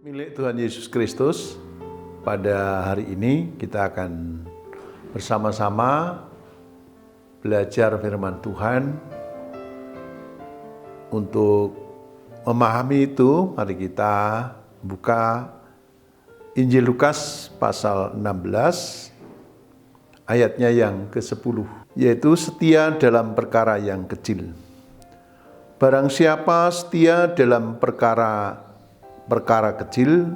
Milik Tuhan Yesus Kristus, pada hari ini kita akan bersama-sama belajar firman Tuhan. Untuk memahami itu, mari kita buka Injil Lukas pasal 16, ayatnya yang ke-10, yaitu setia dalam perkara yang kecil. Barang siapa setia dalam perkara kecil,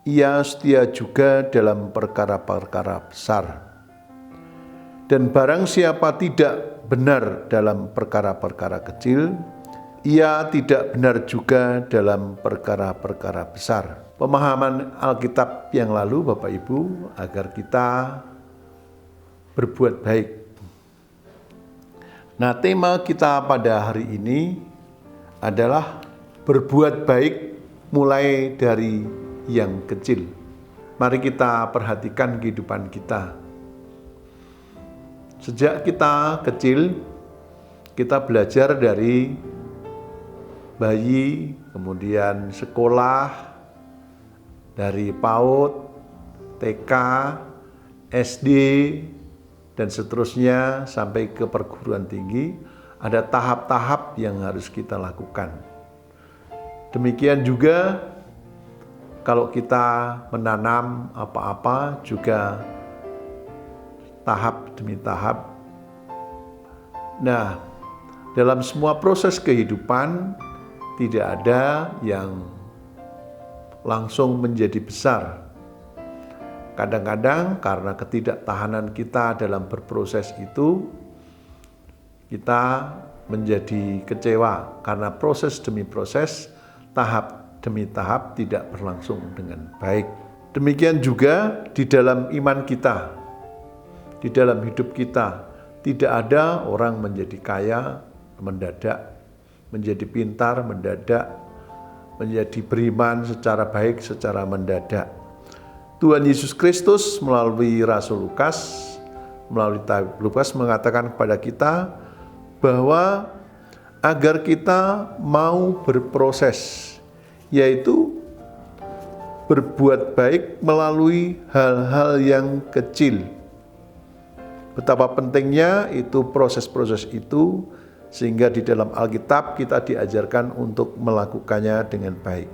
ia setia juga dalam perkara-perkara besar. Dan barang siapa tidak benar dalam perkara-perkara kecil, ia tidak benar juga dalam perkara-perkara besar. Pemahaman Alkitab yang lalu, Bapak Ibu, agar kita berbuat baik. Nah, tema kita pada hari ini adalah berbuat baik mulai dari yang kecil. Mari kita perhatikan kehidupan kita. Sejak kita kecil, kita belajar dari bayi, kemudian sekolah, dari PAUD, TK, SD, dan seterusnya sampai ke perguruan tinggi. Ada tahap-tahap yang harus kita lakukan. Demikian juga kalau kita menanam apa-apa juga tahap demi tahap. Nah, dalam semua proses kehidupan tidak ada yang langsung menjadi besar. Kadang-kadang karena ketidaktahanan kita dalam berproses itu, kita menjadi kecewa karena proses demi proses, tahap demi tahap tidak berlangsung dengan baik. Demikian juga di dalam iman kita, di dalam hidup kita, tidak ada orang menjadi kaya mendadak, menjadi pintar mendadak, menjadi beriman secara baik secara mendadak. Tuhan Yesus Kristus melalui Rasul Lukas, melalui tabib Lukas mengatakan kepada kita bahwa agar kita mau berproses, yaitu berbuat baik melalui hal-hal yang kecil. Betapa pentingnya itu proses-proses itu, sehingga di dalam Alkitab kita diajarkan untuk melakukannya dengan baik.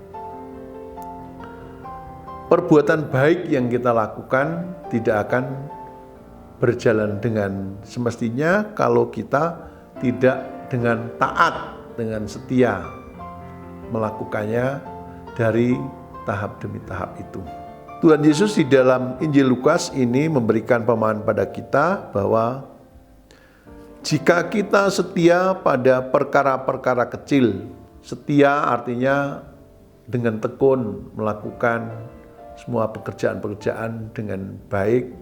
Perbuatan baik yang kita lakukan tidak akan berjalan dengan semestinya kalau kita tidak dengan taat, dengan setia melakukannya dari tahap demi tahap itu. Tuhan Yesus di dalam Injil Lukas ini memberikan pemahaman pada kita bahwa jika kita setia pada perkara-perkara kecil, setia artinya dengan tekun melakukan semua pekerjaan-pekerjaan dengan baik,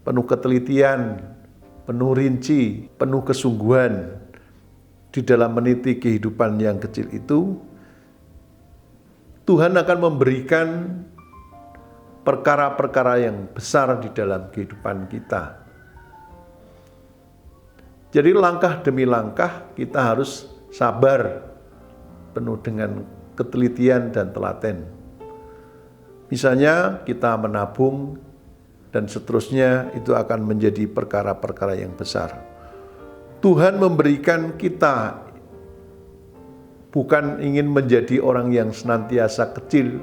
penuh ketelitian, penuh rinci, penuh kesungguhan di dalam meniti kehidupan yang kecil itu, Tuhan akan memberikan perkara-perkara yang besar di dalam kehidupan kita. Jadi langkah demi langkah kita harus sabar, penuh dengan ketelitian dan telaten. Misalnya kita menabung dan seterusnya, itu akan menjadi perkara-perkara yang besar. Tuhan memberikan kita bukan ingin menjadi orang yang senantiasa kecil,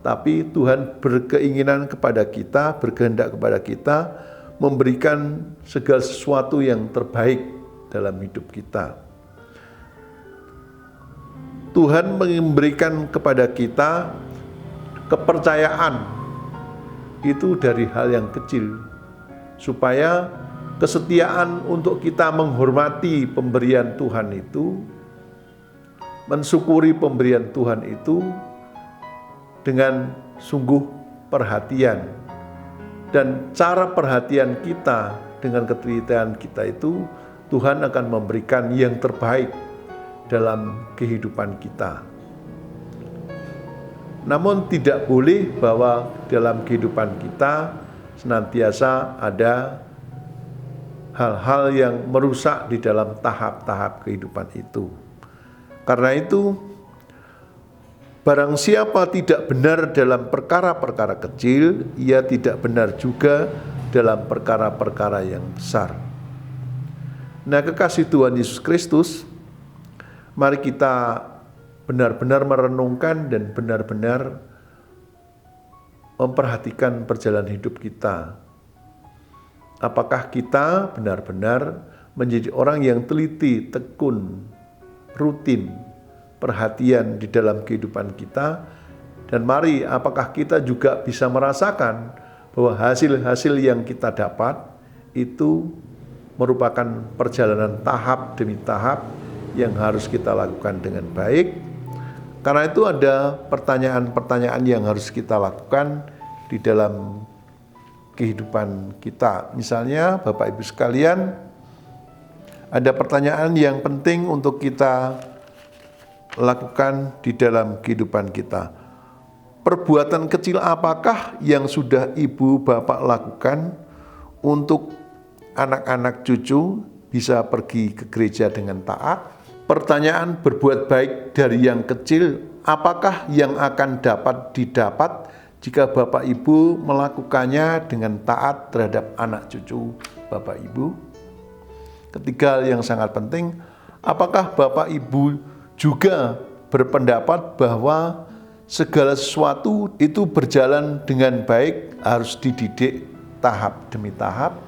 tapi Tuhan berkeinginan kepada kita, berkehendak kepada kita, memberikan segala sesuatu yang terbaik dalam hidup kita. Tuhan memberikan kepada kita kepercayaan, itu dari hal yang kecil, supaya kesetiaan untuk kita menghormati pemberian Tuhan itu, mensyukuri pemberian Tuhan itu dengan sungguh perhatian. Dan cara perhatian kita dengan ketelitian kita itu, Tuhan akan memberikan yang terbaik dalam kehidupan kita. Namun tidak boleh bahwa dalam kehidupan kita senantiasa ada hal-hal yang merusak di dalam tahap-tahap kehidupan itu. Karena itu Barang siapa tidak benar dalam perkara-perkara kecil, ia tidak benar juga dalam perkara-perkara yang besar. Nah, kekasih Tuhan Yesus Kristus, mari kita benar-benar merenungkan dan benar-benar memperhatikan perjalanan hidup kita. Apakah kita benar-benar menjadi orang yang teliti, tekun, rutin, perhatian di dalam kehidupan kita, dan mari apakah kita juga bisa merasakan bahwa hasil-hasil yang kita dapat itu merupakan perjalanan tahap demi tahap yang harus kita lakukan dengan baik. Karena itu ada pertanyaan-pertanyaan yang harus kita lakukan di dalam kehidupan kita. Misalnya Bapak Ibu sekalian, ada pertanyaan yang penting untuk kita lakukan di dalam kehidupan kita. Perbuatan kecil apakah yang sudah ibu bapak lakukan untuk anak-anak cucu bisa pergi ke gereja dengan taat? Pertanyaan berbuat baik dari yang kecil, apakah yang akan dapat didapat jika bapak ibu melakukannya dengan taat terhadap anak cucu bapak ibu? Ketiga yang sangat penting, apakah bapak ibu juga berpendapat bahwa segala sesuatu itu berjalan dengan baik, harus dididik tahap demi tahap?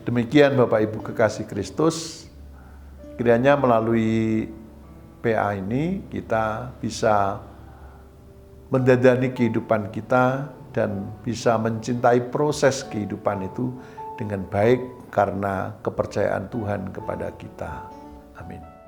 Demikian Bapak Ibu kekasih Kristus, kiranya melalui PA ini kita bisa mendadani kehidupan kita dan bisa mencintai proses kehidupan itu dengan baik karena kepercayaan Tuhan kepada kita. Amin.